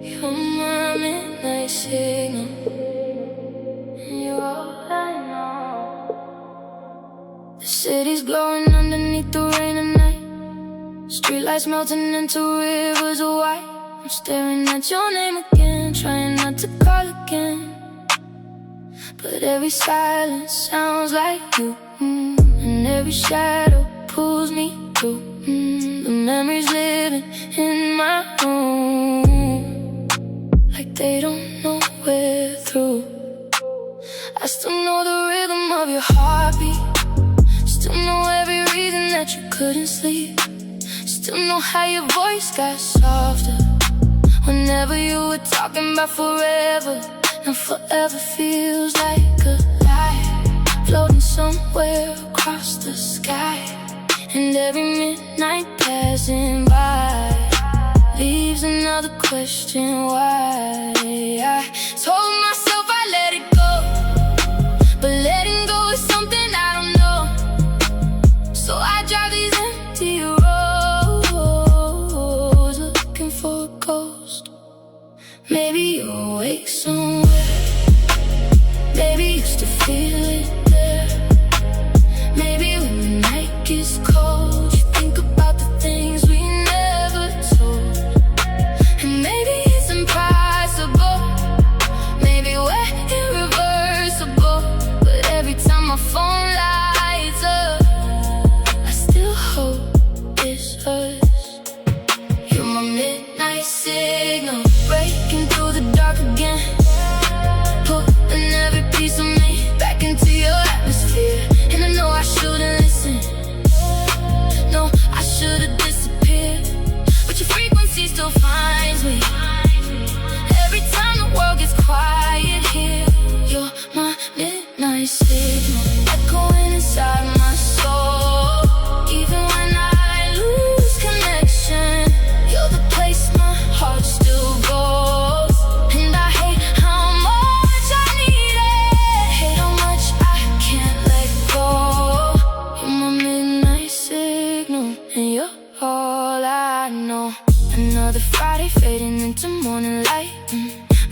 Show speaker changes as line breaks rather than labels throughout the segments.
You're my midnight signal, and you're all I know. The city's glowing underneath the rain at night. Streetlights melting into rivers of white. I'm staring at your name again, trying not to call again. But every silence sounds like you, and every shadow pulls me through. The memories living in my room, like they don't know we're through. I still know the rhythm of your heartbeat, still know every reason that you couldn't sleep. Still know how your voice got softer whenever you were talking about forever. And forever feels like a lie, floating somewhere across the sky. And every midnight passing by leaves another question why. I told myself I'd let it go, but letting go is something I don't know. So I drive these empty roads, looking for a ghost. Maybe you're awake somewhere, maybe you still feel it there. Maybe when the night gets cold, you think about the things we never told. And maybe it's impossible, maybe we're irreversible. But every time my phone lights up, I still hope it's us. You're my midnight signal, breaking through the dark again, putting every piece of me back into your atmosphere. And I know I shouldn't listen, no, I should've disappeared, but your frequency still finds me. Every time the world gets quiet here, you're my midnight signal, echoing inside my soul. Even when I lose connection, you're the place my heart still goes. And I hate how much I need it, hate how much I can't let go. You're my midnight signal, and you're all I know. Another Friday fading into morning light,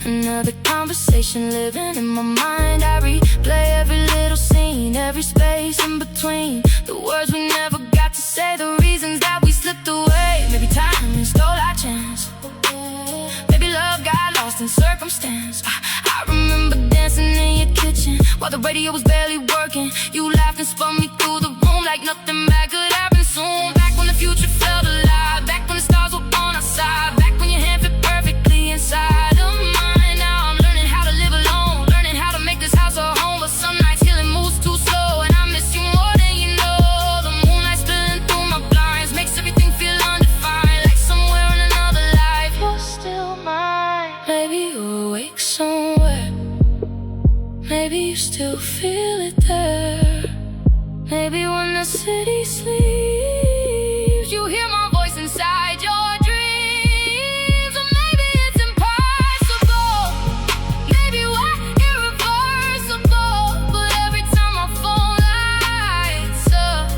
another conversation living in my mind. I replay every little scene, every space in between, the words we never got to say, the reasons that we slipped away. Maybe time stole our chance, maybe love got lost in circumstance. I remember dancing in your kitchen while the radio was barely working. You laughed and spun me through the room like nothing bad could happen soon. Back when the future felt alive, back when the stars were on our side, back when your hand fit perfectly inside of mine. Now I'm learning how to live alone, learning how to make this house a home. But some nights healing moves too slow, and I miss you more than you know. The moonlight spilling through my blinds makes everything feel undefined, like somewhere in another life you're still mine. Maybe you're awake somewhere, maybe you still feel it there. Maybe when the city sleeps, you hear my voice inside your dreams. Or maybe it's impossible, maybe we're irreversible. But every time my phone lights up,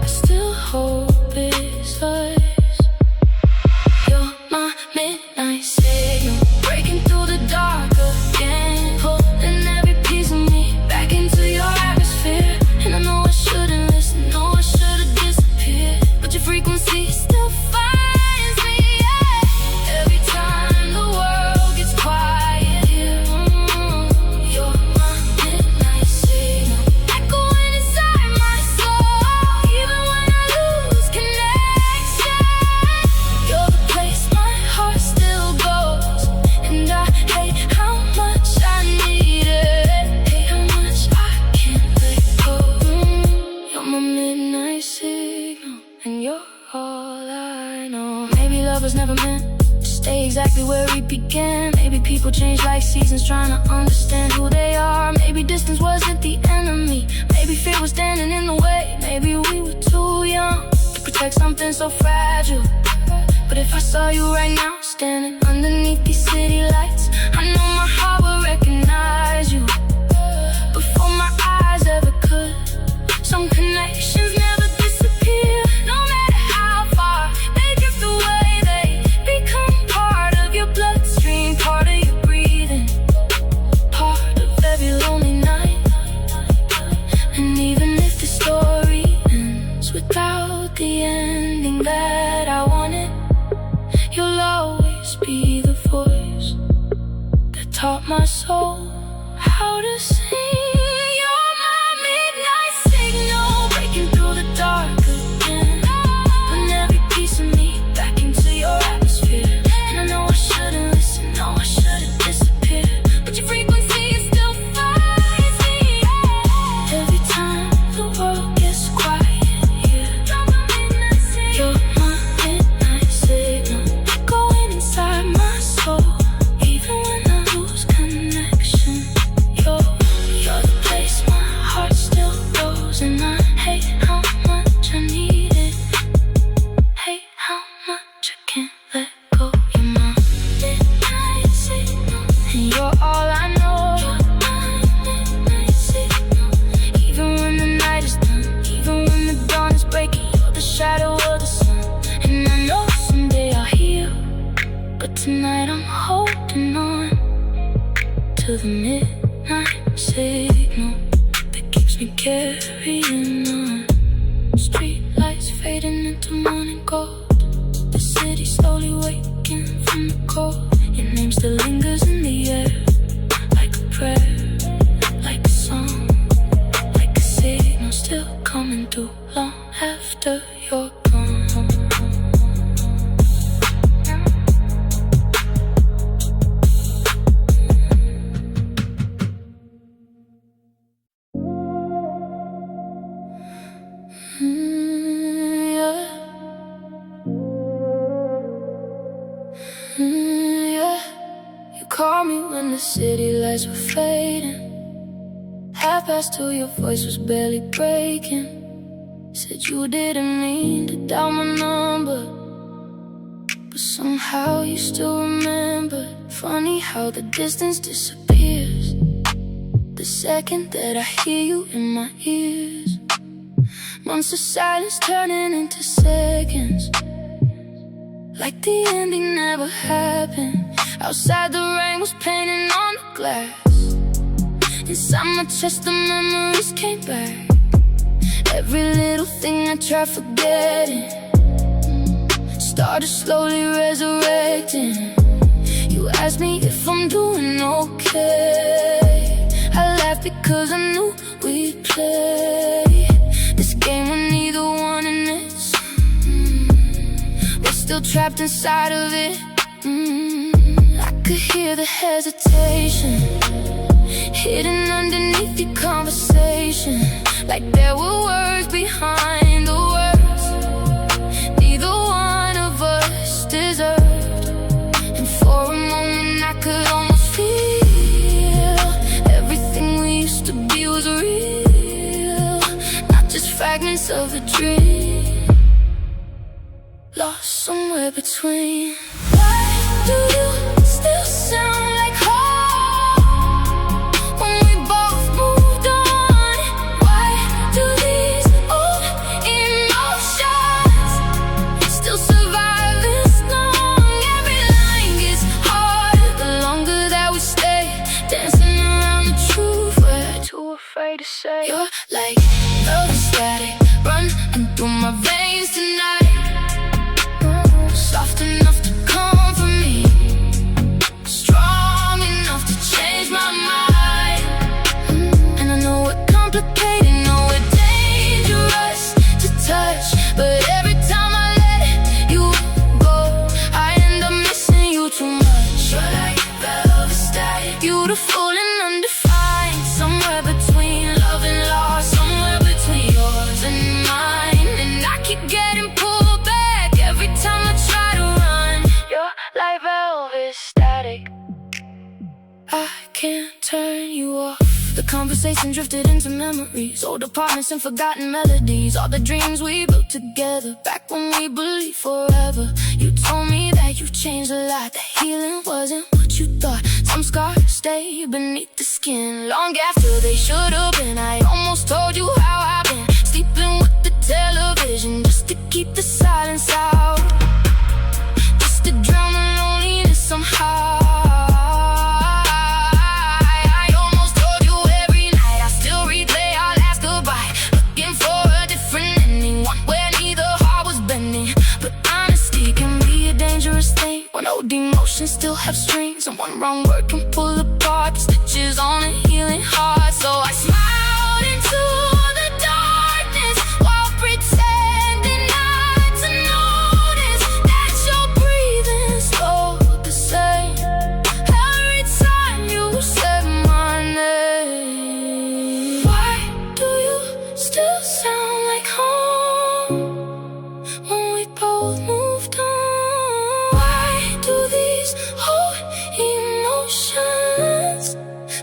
I still hope it's us. You're my midnight signal, breaking through the dark again, pulling every piece of me back into your atmosphere. And I know I shouldn't listen, no, I should've disappeared, but your frequency still finds me, yeah. Every time the world gets quiet here, you're my midnight signal, echoing inside my soul. Even when I lose connection, you're the place my heart still goes. And I hate how much I need it, hate how much I can't let go. You're my midnight signal, and you're all I know. Maybe love was never meant to stay exactly where we began. Maybe people change like seasons, trying to understand who they are. Maybe distance wasn't the enemy, maybe fear was standing in the way. Maybe we were too young to protect something so fragile. But if I saw you right now, standing underneath these city lights, I know my heart would recognize you before my eyes ever could. Some connections never disappear, no matter how far out the ending that I wanted. You'll always be the voice that taught my soul how to sing. You're my midnight signal, breaking through the dark again, putting every piece of me back into your atmosphere. And I know I shouldn't listen, no, I should've disappeared, but your frequency is still finds me. Every time the world gets quiet here, you're my midnight signal, echoing inside my soul. Even when I lose connection, you're the place my heart still goes. And I hate how much I need it, hate how much I can't let go. You're my midnight signal, and you're all I know. You're my midnight signal, even when the night is done, even when the dawn is breaking, you're the shadow of the sun. And I know someday I'll heal, but tonight I'm holding on to the midnight signal that keeps me carrying on. Street lights fading into morning gold, the city slowly waking from the cold. Your name still lingers in the air, like a prayer, like a song, like a signal still coming through long after you're gone. Yeah. You called me when the city lights were fading. 2:30, your voice was barely breaking. Said you didn't mean to dial my number, but somehow you still remembered. Funny how the distance disappears the second that I hear you in my ears. Months of silence turning into seconds, like the ending never happened. Outside the rain was painting on the glass. Inside my chest the memories came back. Every little thing I tried forgetting started slowly resurrecting. You asked me if I'm doing okay. I laughed because I knew we'd play this game with neither one in it. We're still trapped inside of it. I could hear the hesitation hidden underneath your conversation, like there were words behind the words neither one of us deserved. And for a moment I could almost feel everything we used to be was real, not just fragments of a dream lost somewhere between. Why do you still sound like home when we both moved on? Why do these old emotions still survive this long? Every line gets harder the longer that we stay, dancing around the truth we're too afraid to say. You're like love is static running through my veins tonight, soft enough to comfort me, strong enough to change my mind. And I know we're complicated, know we're dangerous to touch, but every time I let you go, I end up missing you too much. You're like velvet static, beautiful and undefined, somewhere between love and loss, somewhere between yours and mine. And I keep getting pulled back every time I try to run. You're like velvet static, I can't turn you off. The conversation drifted into memories, old apartments and forgotten melodies, all the dreams we built together back when we believed forever. You told me that you changed a lot, that healing wasn't what you thought. Some scars stay beneath the skin long after they should have been. I almost told you how I've been sleeping with the television just to keep the silence out, just to drown the loneliness somehow. I almost told you every night, I still replay our last goodbye, looking for a different ending, one where neither have strings, and one wrong word can pull apart the stitches on a healing heart. So I smiled into the darkness while pretending not to notice that you're breathing slow the same every time you said my name. Why do you still sound like home when we both moved on? Why do these old emotions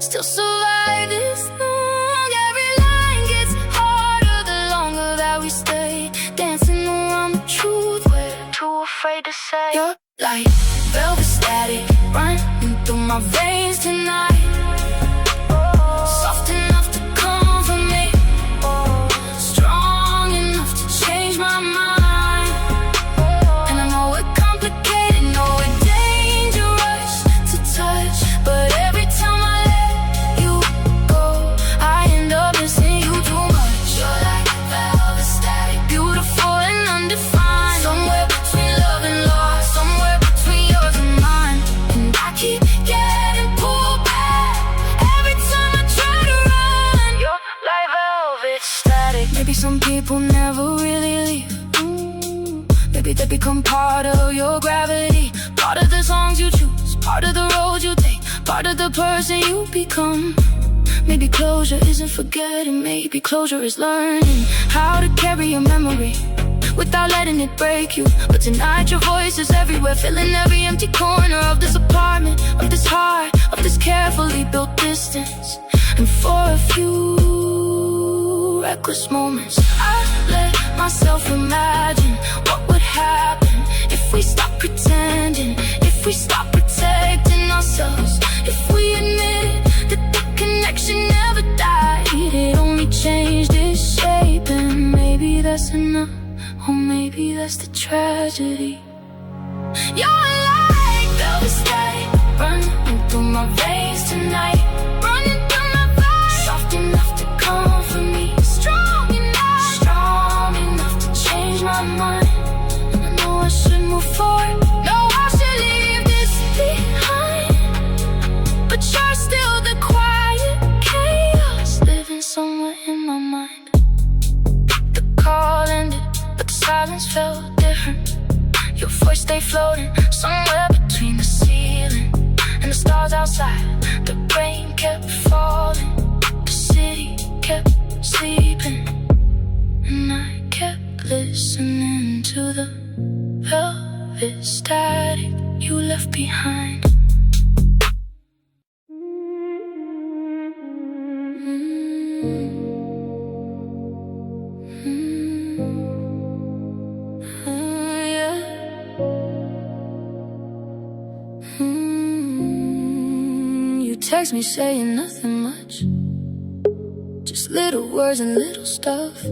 still survive this long? Every line gets harder the longer that we stay dancing around the truth we're too afraid to say. You're like velvet static running through my veins tonight, soft enough to comfort me, strong enough to change my mind. And I know we're complicated, know we're dangerous to touch, but every time I let you go, I end up missing you too much. You're like velvet static, beautiful and undefined, somewhere between love and loss, somewhere between yours and mine. And I keep getting pulled back every time I try to run. You're like velvet static. Maybe some people never really leave. Maybe they become part of your gravity, part of the songs you choose, part of the road you take, part of the person you become. Maybe closure isn't forgetting, maybe closure is learning how to carry your memory without letting it break you. But tonight your voice is everywhere, filling every empty corner of this apartment, of this heart, of this carefully built distance. And for a few reckless moments, I let myself imagine what would happen if we stop pretending, if we stop protecting ourselves, if we admitted that the connection never died, it only changed its shape. And maybe that's enough, or maybe that's the tragedy. You're like velvet static running through my veins tonight, running through my veins, soft enough to comfort me, strong enough to change my mind. And I know I should move forward, know I should leave this behind, but you're still the quiet chaos living somewhere in my mind. The call ended, but the silence felt different. Your voice stayed floating somewhere between the ceiling and the stars outside. The rain kept falling, the city kept sleeping, and I kept listening to the velvet static you left behind. You text me saying nothing much, just little words and little stuff,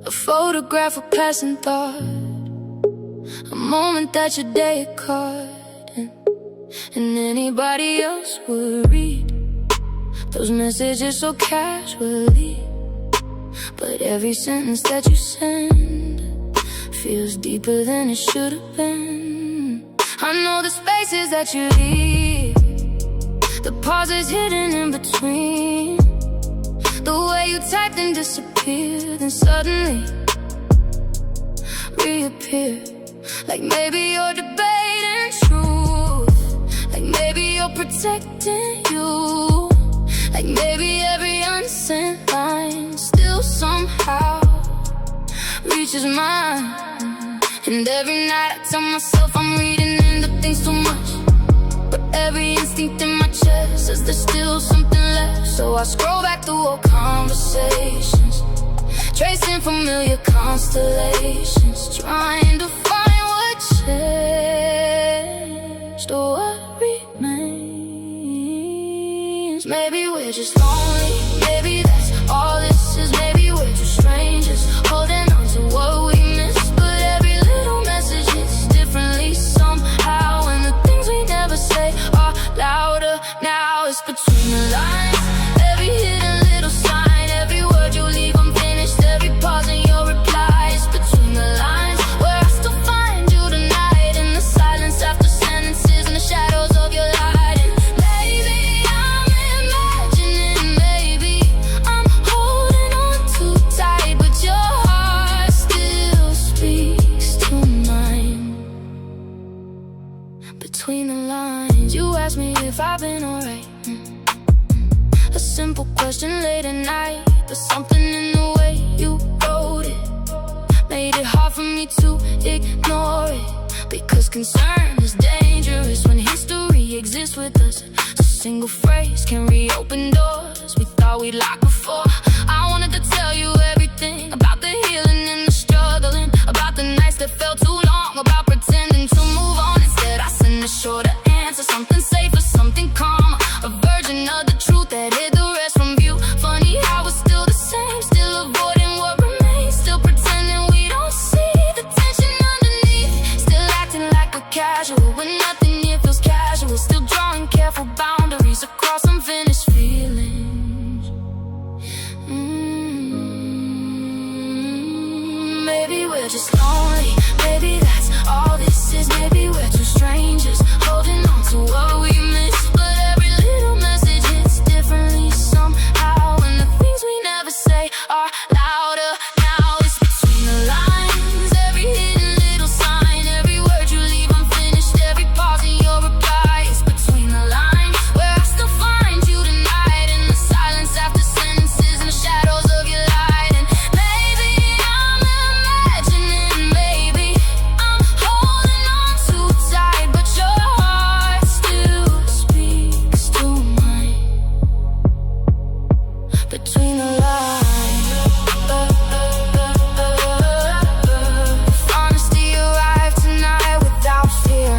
a photograph of passing thought, a moment that your day had caught, and anybody else would read those messages so casually. But every sentence that you send feels deeper than it should have been. I know the spaces that you leave, the pauses hidden in between, the way you typed and disappeared, and suddenly reappear. Like maybe you're debating truth, like maybe you're protecting you, like maybe every unsent line still somehow reaches mine. And every night I tell myself I'm reading into things too much, but every instinct in my chest says there's still something left. So I scroll back through old conversations, tracing familiar constellations, trying to find what changed or what remains. Maybe we're just lonely, maybe that's all this is. Maybe we're just strangers holding on to what we missed, but every little message hits differently somehow, and the things we never say are louder now. It's between the lines, every hidden little sign, every word you leave unfinished, every pause in your reply. It's between the lines where I still find you tonight, in the silence after sentences, in the if I've been alright. A simple question late at night, but something in the way you wrote it made it hard for me to ignore it. Because concern is dangerous when history exists with us. A single phrase can reopen doors we thought we'd locked before. I wanted to tell you everything about the healing and the struggling, about the nights that felt too long, about pretending to move on. Instead I sent a shorter answer, something safer, something calmer, a version of the truth that hid the rest from view. Funny how it's still the same, still avoiding what remains, still pretending we don't see the tension underneath, still acting like we're casual when nothing here feels casual, still drawing careful boundaries across unfinished feelings. Maybe we're just lonely, maybe that's all this is. Maybe we're two strangers holding on to what we missed, but every little message hits differently somehow, and the things we never say are louder now. It's between the lines, every hidden little sign, every word you leave unfinished, every pause in your reply. It's between the lines where I still find you tonight, in the silence after sentences and the shadows of your light. And maybe I'm imagining, maybe I'm holding on too tight, but your heart still speaks to mine. Between the lines, if honesty arrived tonight without fear,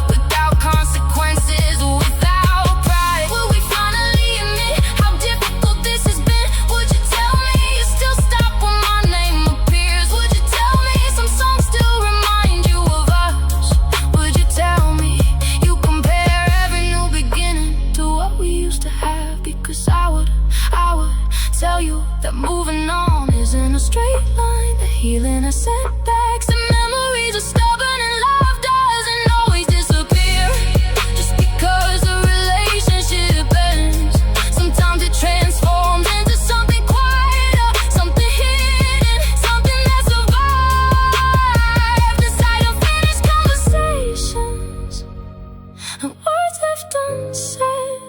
without consequences, without pride, will we finally admit how difficult this has been? Would you tell me you still stop when my name appears? Would you tell me some songs still remind you of us? Would you tell me you compare every new beginning to what we used to have? Because I would tell you that moving on isn't a straight line, that healing is setbacks and memories are stubborn, and love doesn't always disappear just because a relationship ends. Sometimes it transforms into something quieter, something hidden, something that survived inside unfinished conversations and words left unsaid,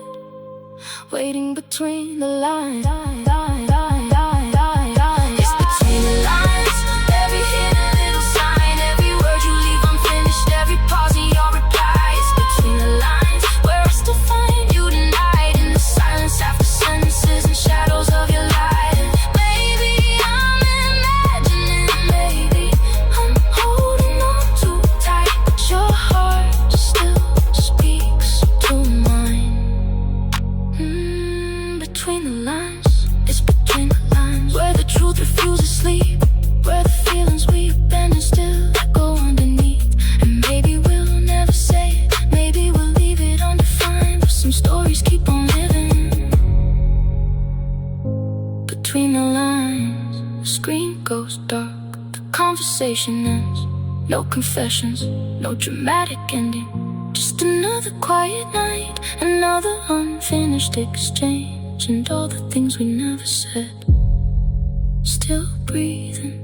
waiting between the lines. It's between the lines, every hidden little sign, every word you leave unfinished, every pause in your reply. It's between the lines where I still find you tonight, in the silence after sentences and shadows of your light. And maybe I'm imagining, maybe I'm holding on too tight, but your heart still speaks to mine. Between the lines, it's between the lines where the truth refuses sleep, where the feelings we abandon still go underneath. And maybe we'll never say it, maybe we'll leave it undefined, but some stories keep on living. Between the lines, the screen goes dark, the conversation ends, no confessions, no dramatic ending, just another quiet night, another unfinished exchange, and all the things we never said still breathing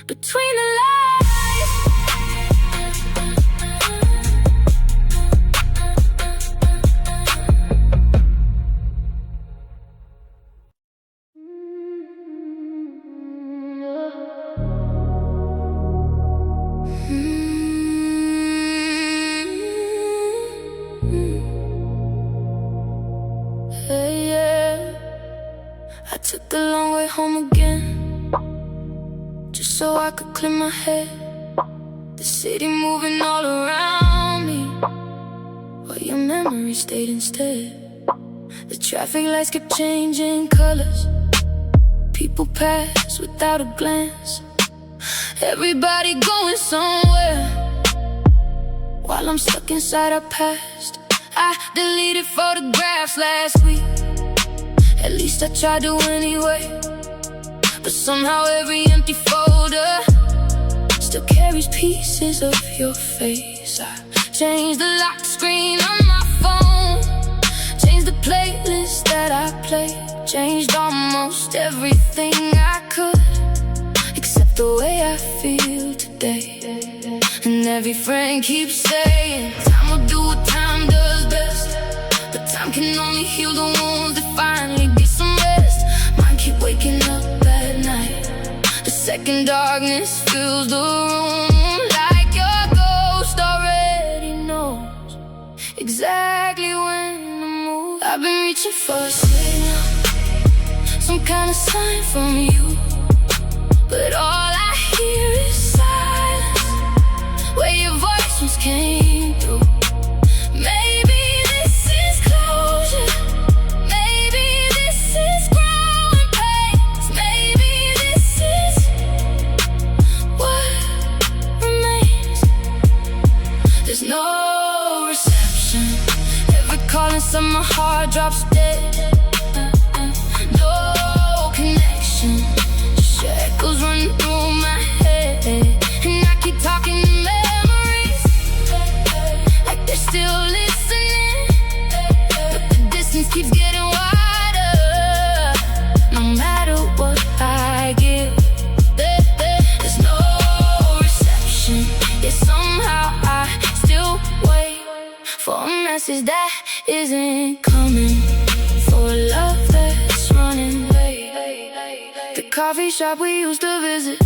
between the lines. I took the long way home again, just so I could clear my head. The city moving all around me, while your memory stayed instead. The traffic lights kept changing colors, people pass without a glance, everybody going somewhere, while I'm stuck inside our past. I deleted photographs last week, at least I tried to anyway, but somehow every empty folder still carries pieces of your face. I changed the lock screen on my phone, changed the playlist that I play, changed almost everything I could, except the way I feel today. And every friend keeps saying time will do what time does best, but time can only heal the wounds that finally get some rest. Mine keep waking up at night, the second darkness fills the room, like your ghost already knows exactly when to move. I've been reaching for a signal, some kind of sign from you, but all I hear is silence, where your voice once came through. Maybe this is closure, maybe this is growing pains, maybe this is what remains. There's no reception, every call inside my heart drops dead. No connection, just your echoes running through my head, and I keep talking to memories like they're still listening, but the distance keeps getting wider. No matter what I give, there's no reception, yet somehow I still wait for a message that isn't coming, for love that's running late. The coffee shop we used to visit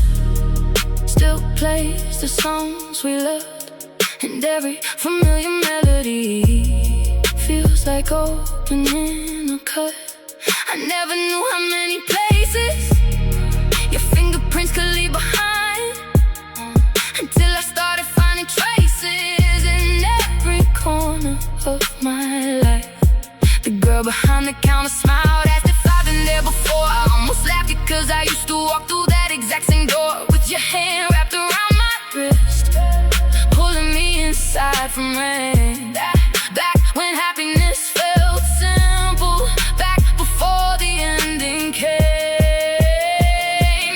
still plays the songs we loved, and every familiar melody feels like opening a cut. I never knew how many places your fingerprints could leave behind, until I started finding traces in every corner of my life. The girl behind the counter smiled as if I'd been there before. I almost laughed because I used to walk through that exact same door, with your hand wrapped around my wrist, pulling me inside from rain. Back when happiness felt simple, back before the ending came.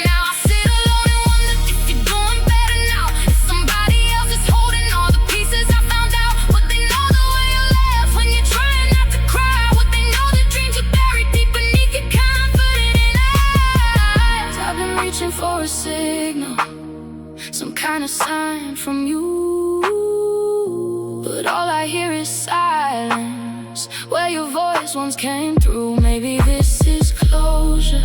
Now I sit alone and wonder if you're doing better now, if somebody else is holding all the pieces I found out. Would they know the way you left when you're trying not to cry? Would they know the dreams you buried deep beneath your confident eyes? I've been reaching for a signal, some kind of sign from you, but all I hear is silence, where your voice once came through. Maybe this is closure,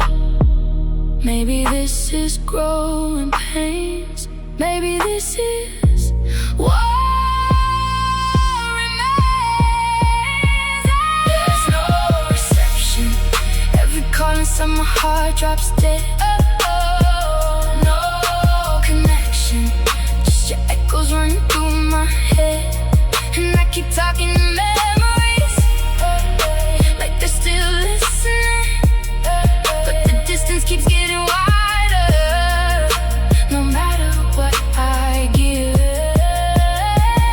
maybe this is growing pains, maybe this is what remains. There's no reception, every call inside my heart drops dead. No connection, just your echoes running through my head, and I keep talking to memories like they're still listening, but the distance keeps getting wider. No matter what I give,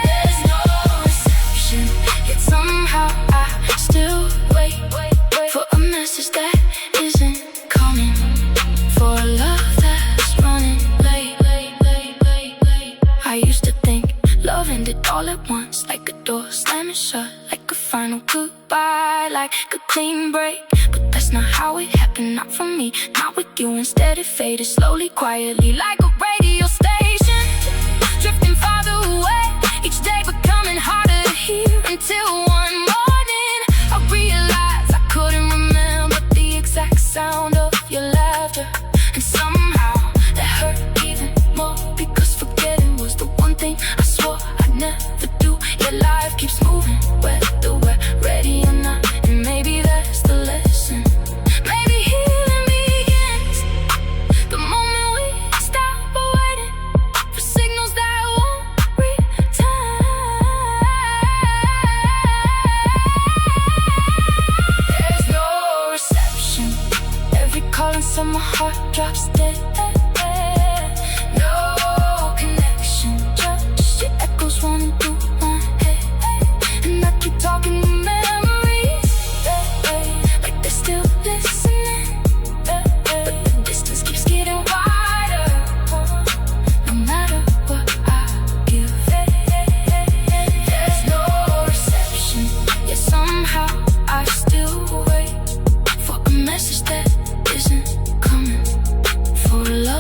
there's no reception, yet somehow I still wait for a message that isn't coming, for a love that's running late. I used to think love ended all at once, like a door slamming shut, like a final goodbye, like a clean break. But that's not how it happened, not for me, not with you. Instead it faded slowly, quietly, like a radio station, drifting farther away, each day becoming harder to hear, until one morning I realized I couldn't remember the exact sound of your laughter, and somehow that hurt even more, because forgetting was the one thing I swore I'd never do. Your life keeps moving, whether we're ready or not, and maybe that's the lesson. Maybe healing begins the moment we stop waiting for signals that won't return. There's no reception, every call inside my heart drops dead. No connection, just your echoes running through my head, and I keep talking to memories like they're still listening, but the distance keeps getting wider. No matter what I give, there's no reception, yet somehow I still wait for a message that isn't coming, for love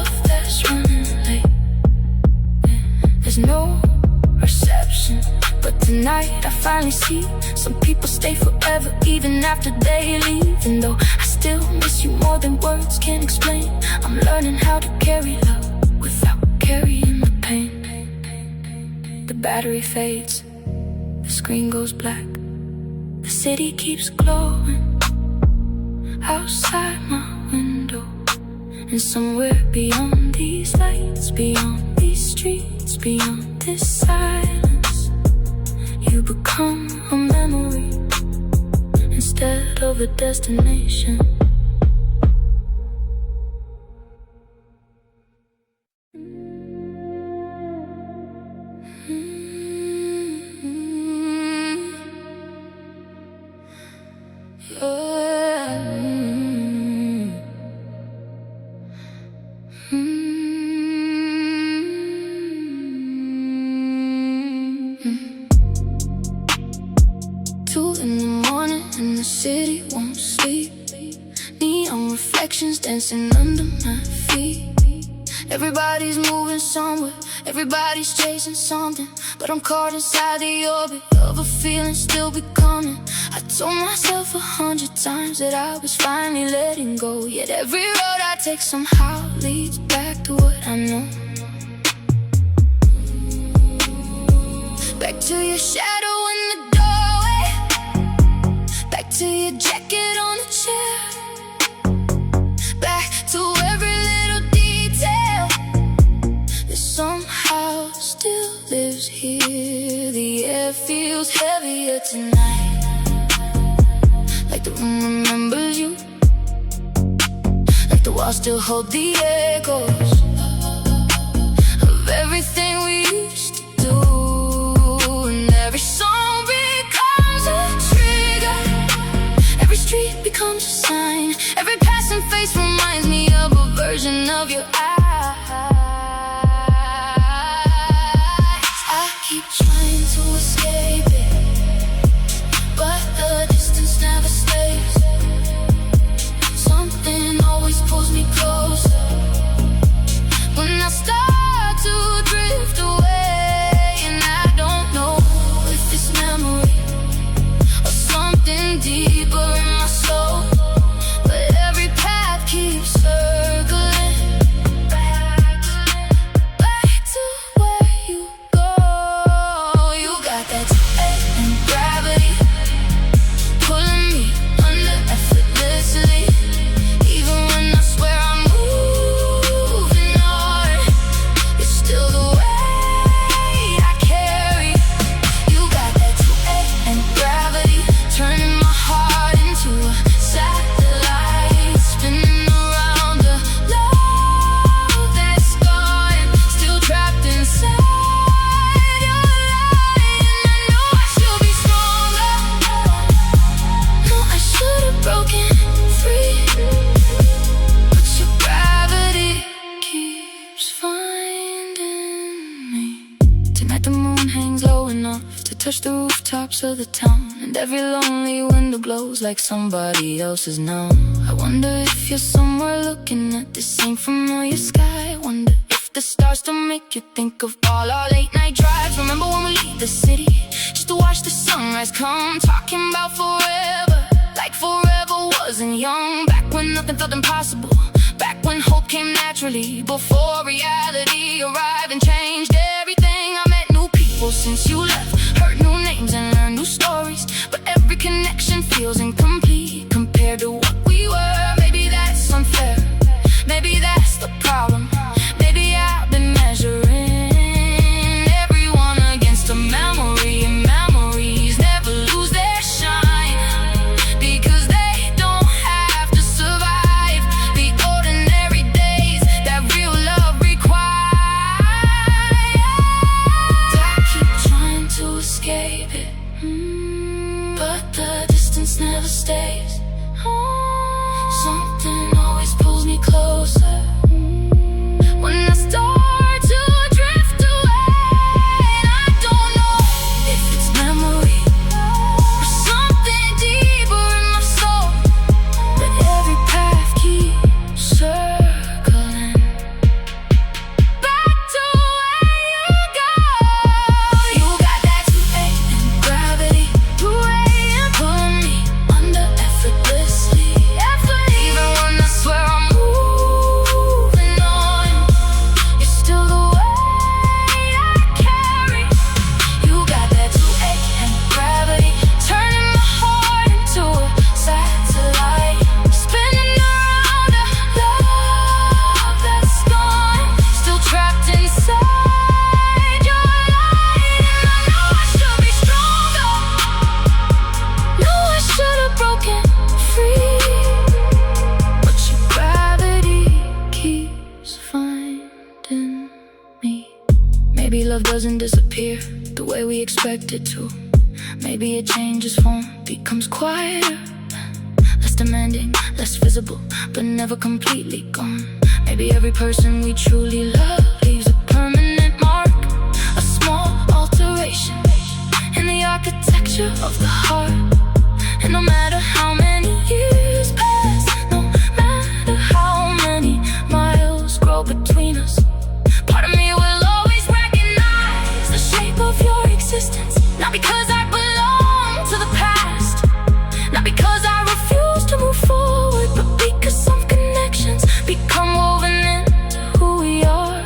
finally see some people stay forever even after they leave. And though I still miss you more than words can explain, I'm learning how to carry love without carrying the pain. The battery fades, the screen goes black, the city keeps glowing outside my window. And somewhere beyond these lights, beyond these streets, beyond this silence, you become a memory instead of a destination. And the city won't sleep. Neon reflections dancing under my feet. Everybody's moving somewhere, everybody's chasing something, but I'm caught inside the orbit of a feeling still becoming. I told myself 100 times that I was finally letting go, yet every road I take somehow leads back to what I know. Back to your shadow in the doorway, back to your jacket on the chair, back to every little detail that somehow still lives here. The air feels heavier tonight, like the room remembers you, like the walls still hold the echoes of everything we used to do. And every song becomes a trigger, every street becomes a sign, every passing face reminds me of a version of your eyes. I keep trying to escape it, but the distance never stays. Something always pulls me closer when I start to drift away. And I don't know if it's memory or something deeper in my soul, but every path keeps circling back to where you go. You got that and gravity pulling me under effortlessly, even when I swear I'm moving on. It's still the way I carry. You got that and gravity turning my heart into a satellite, spinning around the love that's gone, still trapped inside your line. I know I should be stronger, no, I should have broken free, but your gravity keeps finding me. Tonight the moon hangs low enough to touch the rooftops of the town, and every lonely window glows like somebody else's now. I wonder if you're somewhere looking at the same familiar sky. I wonder if the stars still make you think of all our late night drives. Remember when we leave the city just to watch the sunrise come, talking about forever, like forever wasn't young. Back when nothing felt impossible, back when hope came naturally, before reality arrived and changed everything. I met new people since you left, heard new names and learned new stories, but every connection feels incomplete compared to what we were. Maybe that's unfair, maybe that's the problem. Maybe I've been measuring everyone against a memory, and memories never lose their shine because they don't have to survive the ordinary days that real love requires. I keep trying to escape it, but the distance never stays. doesn't disappear the way we expect it to. Maybe it changes form, becomes quieter, less demanding, less visible, but never completely gone. Maybe every person we truly love leaves a permanent mark, a small alteration in the architecture of the heart. And no matter how many years pass, no matter how many miles grow between us, part of me will always recognize the shape of your existence. Not because I belong to the past, not because I refuse to move forward, but because some connections become woven into who we are.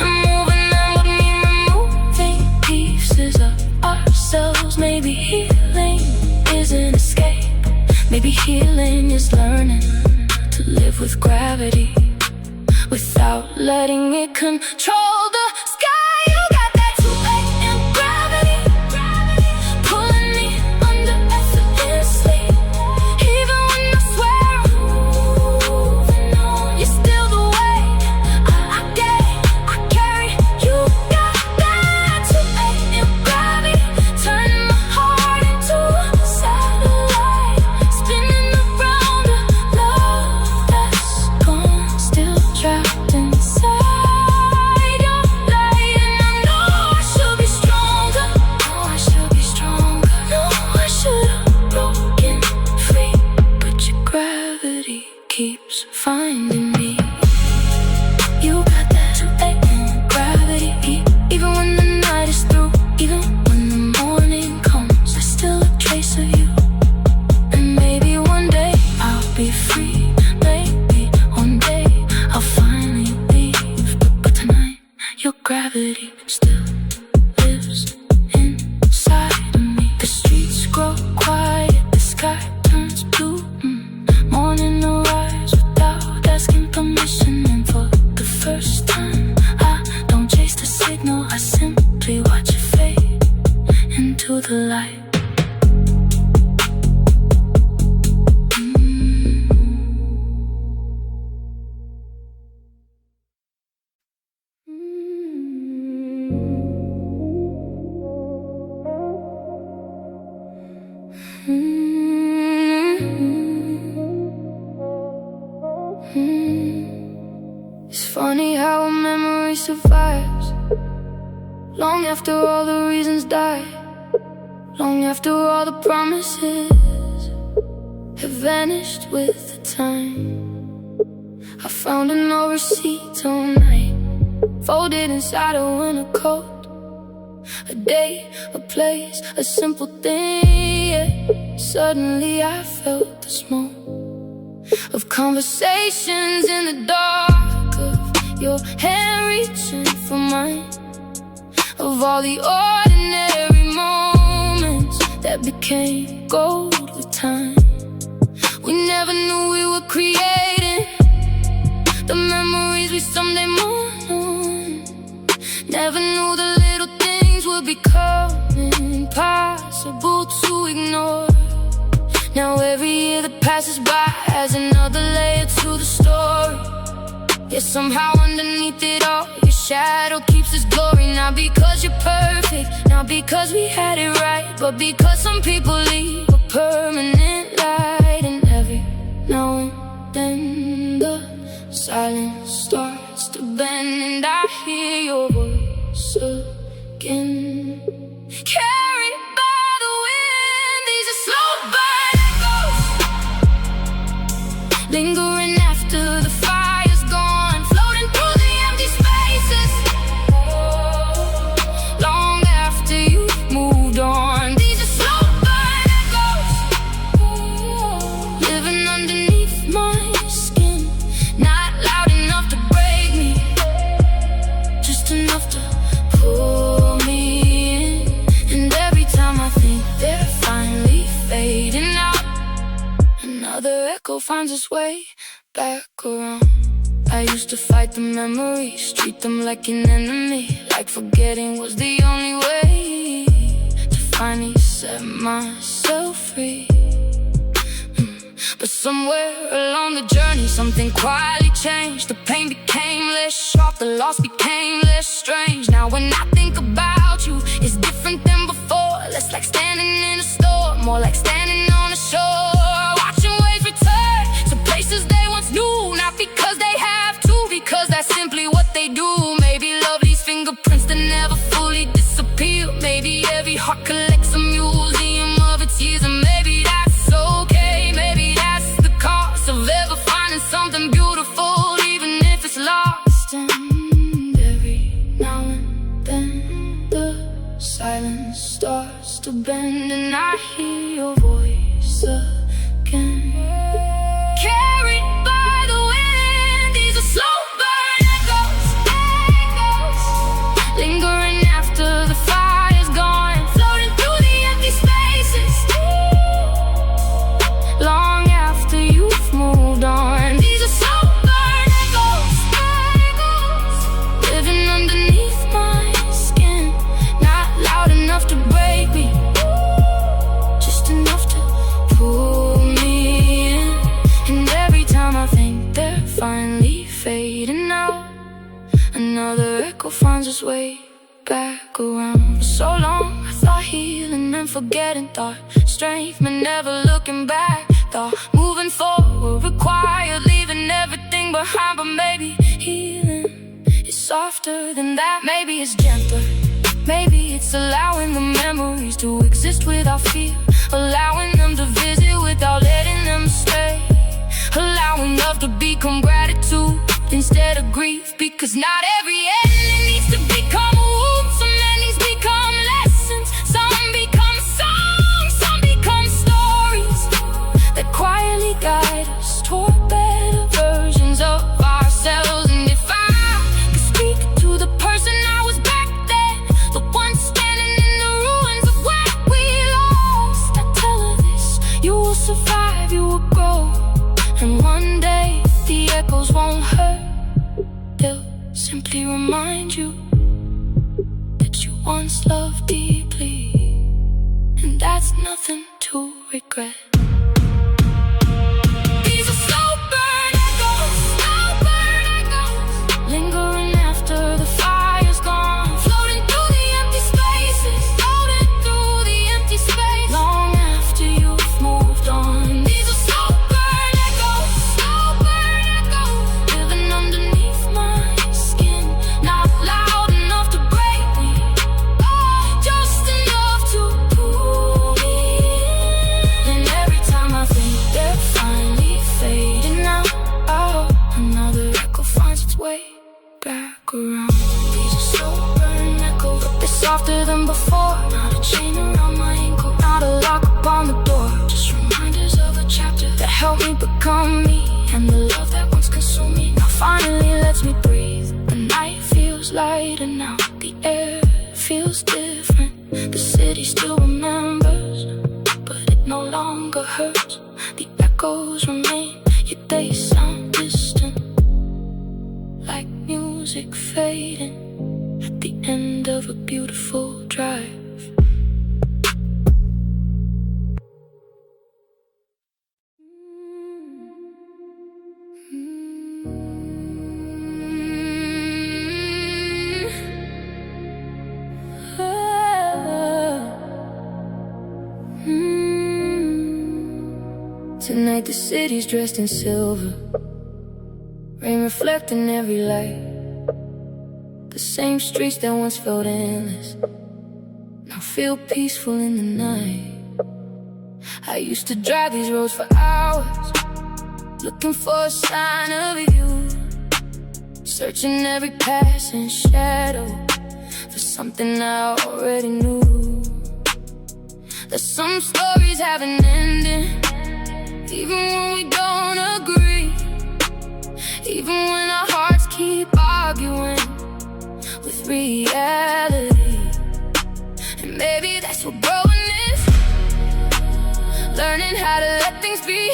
And moving them would mean removing pieces of ourselves. Maybe healing is an escape. Maybe healing is learning to live with gravity without letting it control the sky. You got that 2 a.m. gravity, pulling me under effortlessly. Even when I swear I'm moving on, you're still the way I carry. You got that 2 a.m. gravity, turning my heart into a satellite, spinning around a love that's gone, still trapped inside your light. And I know I should be stronger, know I should be stronger, know I should have broken free, but your gravity keeps finding me. You got that 2 a.m. gravity, even when the night is through, even when the morning comes, there's still a trace of you. And maybe one day I'll be free, maybe one day I'll finally leave, but tonight your gravity still lives inside of me. The streets grow quiet, the sky turns blue, morning arrives without asking permission. And for the first time I don't chase the signal, I simply watch it fade into the light. It's funny how a memory survives long after all the reasons die, long after all the promises have vanished with the time. I found an old receipt tonight, folded inside a winter coat. A day, a place, a simple thing, yeah. Suddenly I felt the smoke of conversations in the dark, of your hand reaching for mine, of all the ordinary moments that became gold with time. We never knew we were creating the memories we someday mourn on. Never knew the little things would become impossible to ignore. Now every year that passes by adds another layer to the story. Yet somehow underneath it all, your shadow keeps its glory. Not because you're perfect, not because we had it right, but because some people leave a permanent light. And every now and then the silence starts to bend, and I hear your voice again. Carried by the wind, these are slow burn echoes, lingering after the fire's gone, floating through the empty spaces, long after you've moved on. These are slow burn echoes, living underneath my skin, not loud enough to break me, just enough to pull me in. And every time I think they're finally fading out, another echo finds its way back around. I used to fight the memories, treat them like an enemy, like forgetting was the only way to finally set myself free. But somewhere along the journey, something quietly changed. The pain became less sharp, the loss became less strange. Now when I think about you, it's different than before. Less like standing in a store, more like standing on a shore, watching waves return to places they once knew. Not because they have to, because that's simply what they do. Maybe love leaves fingerprints that never fully disappear. Maybe every heart collects a museum of its years, and maybe that's okay. Maybe that's the cost of ever finding something beautiful, even if it's lost. And every now and then the silence starts to bend, and I hear your voice again. Carried by the wind, these are slow burn echoes, lingering after the fire's gone, floating through the empty spaces, long after you've moved on. These are slow burn echoes, living underneath my skin, not loud enough to break me, just enough to pull me in. And every time I think they're finally fading out, another echo finds its way back around. For so long I thought healing and forgetting, thought strength meant never looking back, thought moving forward required leaving everything behind. But maybe healing is softer than that. Maybe it's gentler. Maybe it's allowing the memories to exist without fear, allowing them to visit without letting them stay, allowing love to become gratitude instead of grief. Because not every ending needs to become a wound. Some endings become lessons, some become songs, some become stories that quietly guide us toward better versions of ourselves. And if I could speak to the person I was back then, the one standing in the ruins of what we lost, I'd tell her this: you will survive, you will grow, and one day the echoes won't hurt. They'll simply remind you that you once loved deeply, and that's nothing to regret. These are slow burn echoes, lingering after the fire's gone, floating through the empty spaces, floating through the empty space, long after you've moved on. These are slow burn echoes, living underneath my skin, not loud enough to break me, just enough to pull me in. And every time I think they're finally fading out, another echo finds its way back around. These are slow burn echoes, but they're softer than before. Not a chain around my ankle, not a lock upon the door, just reminders of a chapter that helped me become me, and the love that once consumed me now finally lets me breathe. The night feels lighter now, the air feels different, the city still remembers, but it no longer hurts. The echoes remain, yet they sound distant, like music fading at the end of a beautiful drive. Tonight the city's dressed in silver, rain reflecting every light. The same streets that once felt endless now feel peaceful in the night. I used to drive these roads for hours, looking for a sign of you, searching every passing shadow for something I already knew. That some stories have an ending, even when we don't agree, even when our hearts keep arguing with reality. And maybe that's what growing is, learning how to let things be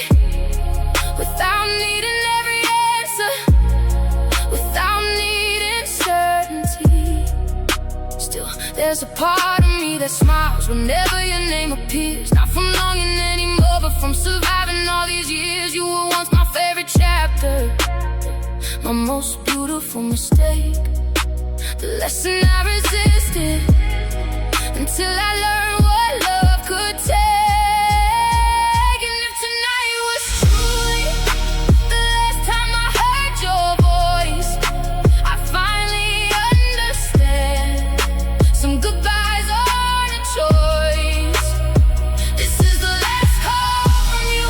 without needing every answer, without needing certainty. Still, there's a part of me that smiles whenever your name appears, not from longing anymore, but from surviving in all these years. You were once my favorite chapter, my most beautiful mistake. The lesson I resisted until I learned what love could take. And if tonight was truly the last time I heard your voice, I finally understand some goodbyes aren't a choice. This is the last call from you,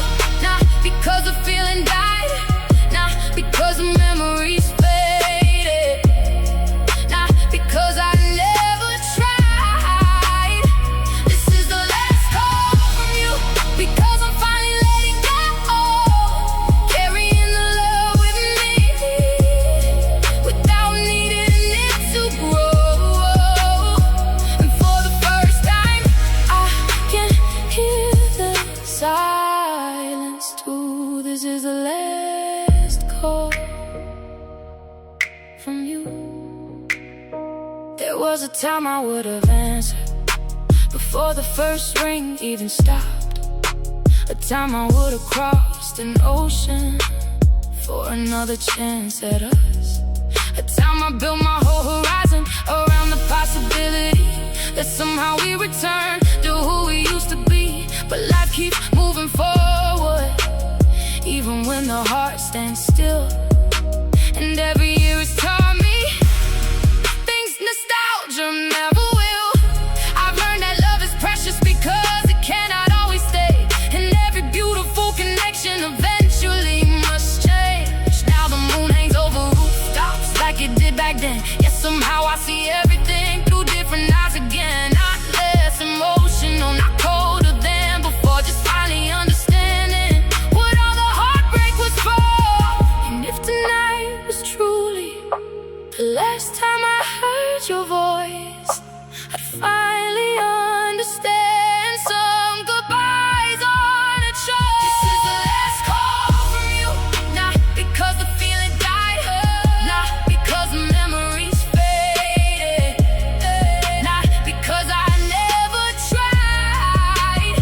not because the feeling died, not because the memories faded, not because I never tried. This is the last call from you, because I'm finally letting go, carrying the love with me without needing it to grow. And for the first time, I can hear the silence too. This is the last call from you. There was a time I would have answered before the first ring even stopped. A time I would have crossed an ocean for another chance at us. A time I built my whole horizon around the possibility that somehow we return to who we used to be. But life keeps moving forward, even when the heart stands still. And every year has taught me things nostalgia never will. I've learned that love is precious because it cannot always stay, and every beautiful connection eventually must change. Now the moon hangs over rooftops like it did back then. Yes, somehow I see everything through different eyes again. Not less emotional, not colder than before, just finally understanding what all the heartbreak was for. And if tonight was truly the last time I heard your voice, I'd finally understand some goodbyes aren't a choice. This is the last call from you, not because the feeling died, not because the memories faded, not because I never tried.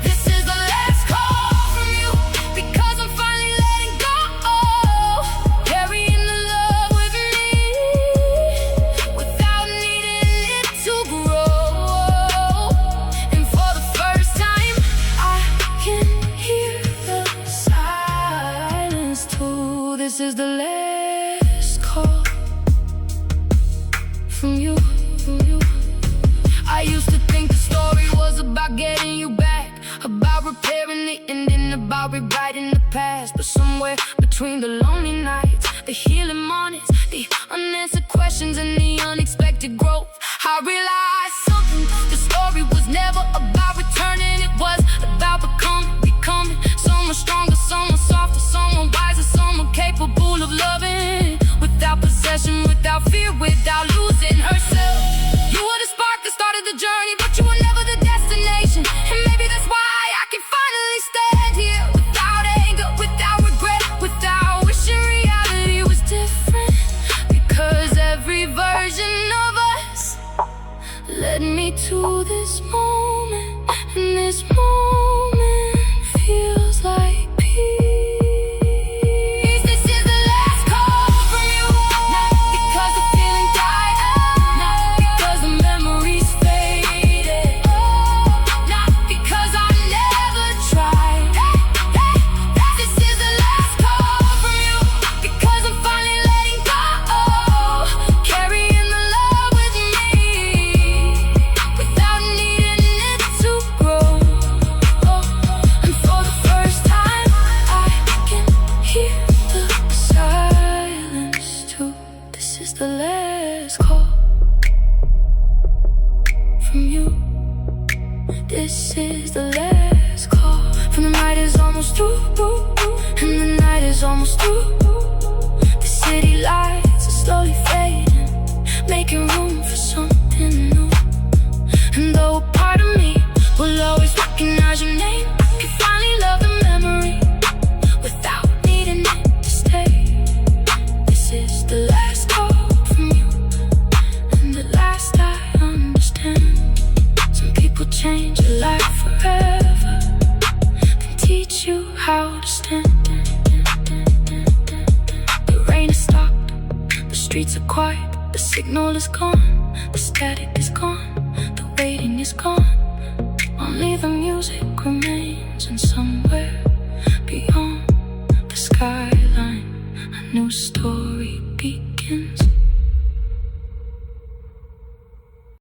This is the last call from you, because I'm finally letting go, carrying the love with me without needing it to grow. And for the first time, I can hear the silence too. This is the last call from you, from you. I used to think the story was about getting you back, about repairing the ending, about rewriting the past. But somewhere between the lonely nights, the healing mornings, the unanswered questions, and the unexpected growth, I realized something. The story was never about returning, it was about becoming someone stronger, someone softer, someone wiser, someone capable of loving without possession, without fear, without losing herself. You were the spark that started the journey, but you were never the destination. And maybe that's why I can finally stand here without anger, without regret, without wishing reality was different. Because every version of us led me to this moment, and this moment feels like peace. This is the last call from you, not because the feeling died, not because the memories faded, not because I never tried. This is the last call from you, because I'm finally letting go, carrying the love with me without needing it to grow. And for the first time, I can hear the silence too. This is the last call from you. This is the last call. From the night is almost through, and the night is almost through. The city lights are slowly fading, making room for something new. And though a part of me will always recognize your name, I can finally love the memory without needing it to stay. This is the last call from you, and the last I understand. Some people change your life forever, then teach you how quiet, the signal is gone, the static is gone, the waiting is gone. Only the music remains, and somewhere